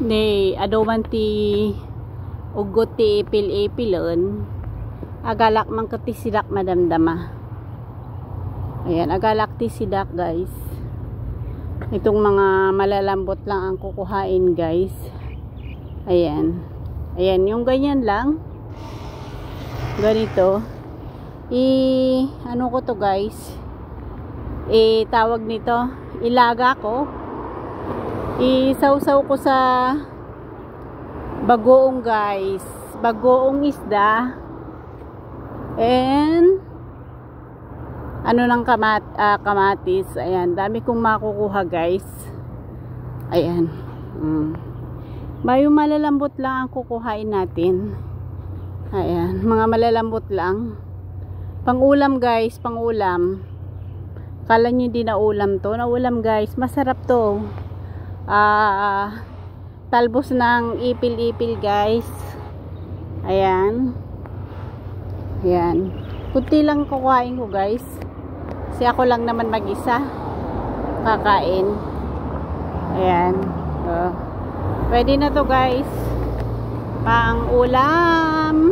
ni adoman ti ugot ti ipil-ipilon agalak man kati sidak madamdama. Ayan, agalak ti sidak guys. Itong mga malalambot lang ang kukuhain guys. Ayan. Ayan, yung ganyan lang. Ganito. Ano ko to guys? Tawag nito, ilaga ko. Isawsaw ko sa bagoong guys. Bagoong isda. And ano ng kamatis. Ayan, dami kong makukuha guys. Ayan. May malalambot lang ang kukuhain natin. Ayan, mga malalambot lang. Pang-ulam guys, pang-ulam. Kala nyo di na ulam to. Na ulam guys, masarap to. Talbos ng ipil-ipil guys. Ayan. Ayan. Kunti lang kukuhain ko guys. Kasi ako lang naman mag-isa kakain. Ayan. Pwede na to guys. Pang ulam.